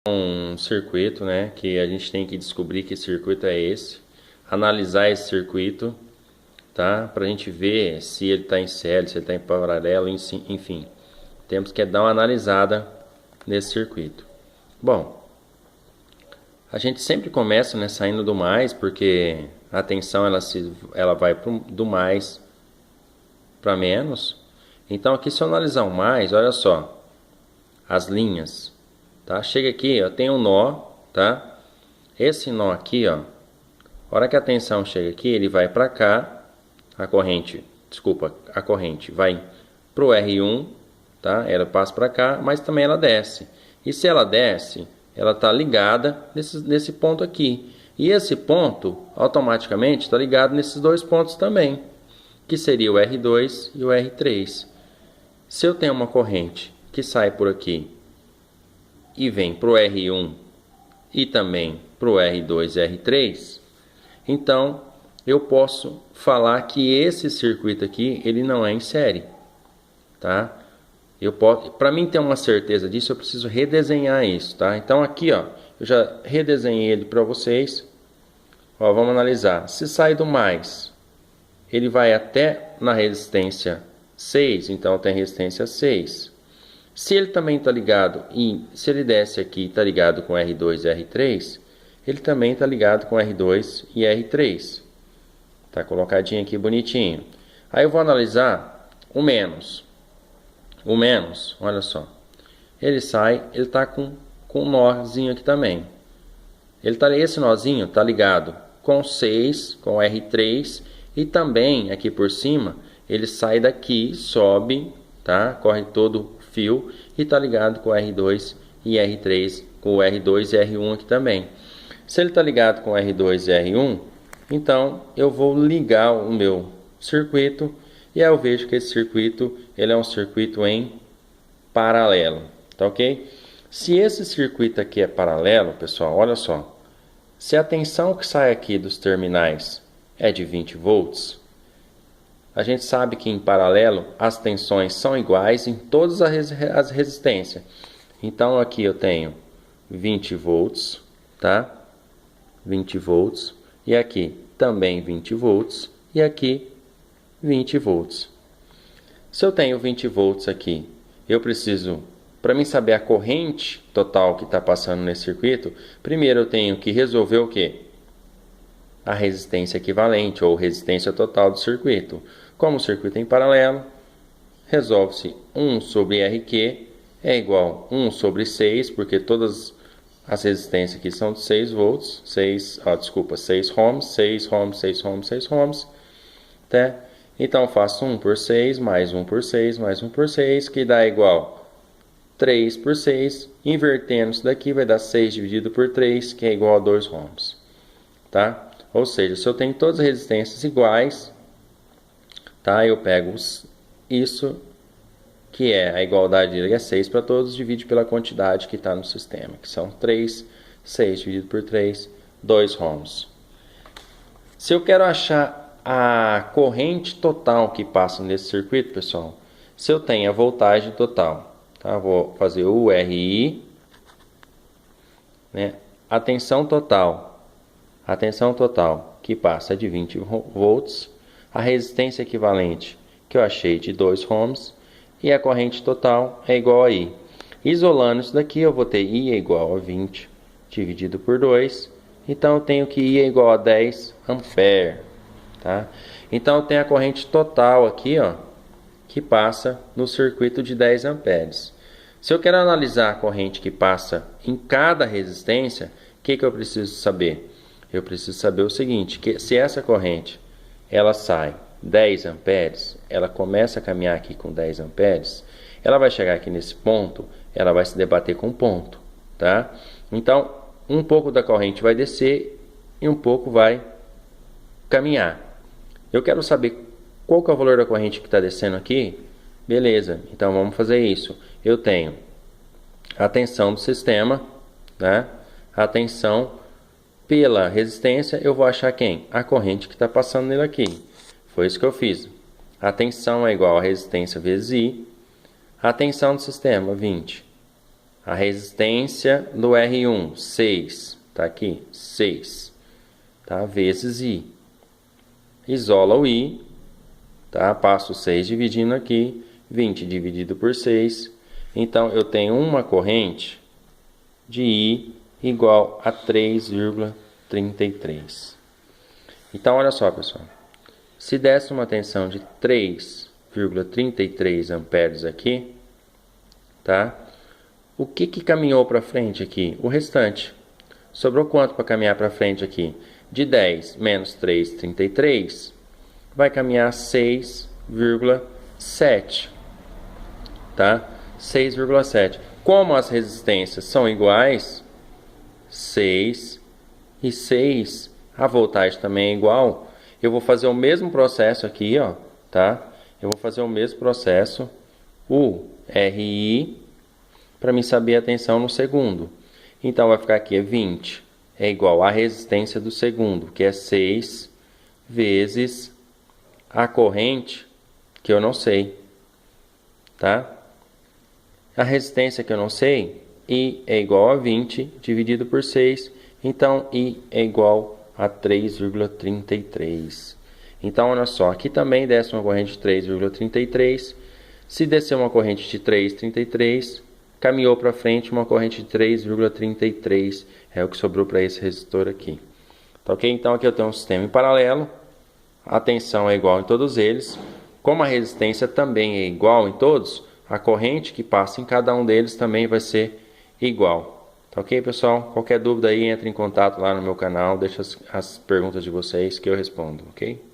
Um circuito, né, que a gente tem que descobrir que circuito é esse, analisar esse circuito, tá, para a gente ver se ele está em série, se ele está em paralelo, enfim, temos que dar uma analisada nesse circuito. Bom, a gente sempre começa, né, saindo do mais, porque a tensão ela vai do mais para menos. Então aqui, se eu analisar o mais, olha só, as linhas. Tá? Chega aqui, ó, tem um nó, tá? Esse nó aqui, ó, a hora que a tensão chega aqui, ele vai para cá, a corrente vai pro R1, tá? Ela passa para cá, mas também ela desce. E se ela desce, ela tá ligada nesse ponto aqui. E esse ponto, automaticamente, está ligado nesses dois pontos também, que seria o R2 e o R3. Se eu tenho uma corrente que sai por aqui e vem para o R1 e também para o R2 e R3, então eu posso falar que esse circuito aqui ele não é em série, tá? Para mim ter uma certeza disso, eu preciso redesenhar isso, tá? Então aqui, ó, eu já redesenhei ele para vocês. Ó, vamos analisar. Se sai do mais, ele vai até na resistência 6, então tem resistência 6. Se ele também está ligado, se ele desce aqui e está ligado com R2 e R3, ele também está ligado com R2 e R3. Está colocadinho aqui bonitinho. Aí eu vou analisar o menos. O menos, olha só. Ele sai, ele está com um nozinho aqui também. Esse nozinho está ligado com 6, com R3, e também aqui por cima, ele sai daqui, sobe, tá? Corre todo fio e está ligado com R2 e R3, com o R2 e R1 aqui também. Se ele está ligado com R2 e R1, então eu vou ligar o meu circuito e aí eu vejo que esse circuito ele é um circuito em paralelo, tá ok? Se esse circuito aqui é paralelo, pessoal, olha só, se a tensão que sai aqui dos terminais é de 20 volts, a gente sabe que em paralelo as tensões são iguais em todas as resistências. Então aqui eu tenho 20 volts, tá? 20 volts. E aqui também 20 volts. E aqui 20 volts. Se eu tenho 20 volts aqui, eu preciso, para mim saber a corrente total que está passando nesse circuito, primeiro eu tenho que resolver o quê? A resistência equivalente ou resistência total do circuito. Como o circuito é em paralelo, resolve-se 1 sobre RQ é igual a 1 sobre 6, porque todas as resistências aqui são de 6 volts, 6 ohms, 6 ohms, 6 ohms, 6 ohms, tá? Então eu faço 1 por 6, mais 1 por 6, mais 1 por 6, que dá igual 3 por 6, invertendo isso daqui vai dar 6 dividido por 3, que é igual a 2 ohms, tá? Ou seja, se eu tenho todas as resistências iguais, tá? Eu pego isso, que é a igualdade dele é 6 para todos, divide pela quantidade que está no sistema, que são 3, 6 dividido por 3, 2 ohms. Se eu quero achar a corrente total que passa nesse circuito, pessoal, se eu tenho a voltagem total, tá? Vou fazer o RI, né? A tensão total que passa é de 20 volts, a resistência equivalente que eu achei de 2 ohms e a corrente total é igual a I. Isolando isso daqui, eu vou ter I é igual a 20 dividido por 2, então eu tenho que I é igual a 10 ampere, tá? Então eu tenho a corrente total aqui, ó, que passa no circuito de 10 amperes. Se eu quero analisar a corrente que passa em cada resistência, o que eu preciso saber? Eu preciso saber o seguinte, que se essa corrente ela sai 10 amperes, ela começa a caminhar aqui com 10 amperes, ela vai chegar aqui nesse ponto, ela vai se debater com um ponto, tá? Então, um pouco da corrente vai descer e um pouco vai caminhar. Eu quero saber qual que é o valor da corrente que está descendo aqui. Beleza, então vamos fazer isso. Eu tenho a tensão do sistema, né? A tensão pela resistência, eu vou achar quem? A corrente que está passando nele aqui. Foi isso que eu fiz. A tensão é igual a resistência vezes I. A tensão do sistema, 20. A resistência do R1, 6, tá aqui, 6, tá? Vezes I. Isola o I, tá? Passo 6 dividindo aqui, 20 dividido por 6. Então, eu tenho uma corrente de I igual a 3,33. Então, olha só, pessoal. Se desse uma tensão de 3,33 amperes aqui, tá? O que caminhou para frente aqui? O restante. Sobrou quanto para caminhar para frente aqui? De 10 menos 3,33, vai caminhar 6,7, tá? 6,7. Como as resistências são iguais, 6 e 6, a voltagem também é igual, eu vou fazer o mesmo processo aqui, ó, tá? Eu vou fazer o mesmo processo, o RI, para mim saber a tensão no segundo. Então, vai ficar aqui, 20, é igual à resistência do segundo, que é 6, vezes a corrente, que eu não sei, tá? A resistência que eu não sei, I é igual a 20, dividido por 6, então I é igual a 3,33. Então, olha só, aqui também desce uma corrente de 3,33, se descer uma corrente de 3,33, caminhou para frente uma corrente de 3,33, é o que sobrou para esse resistor aqui. Tá ok? Então aqui eu tenho um sistema em paralelo, a tensão é igual em todos eles, como a resistência também é igual em todos, a corrente que passa em cada um deles também vai ser igual. Tá ok, pessoal? Qualquer dúvida aí, entre em contato lá no meu canal, deixa as perguntas de vocês que eu respondo, ok?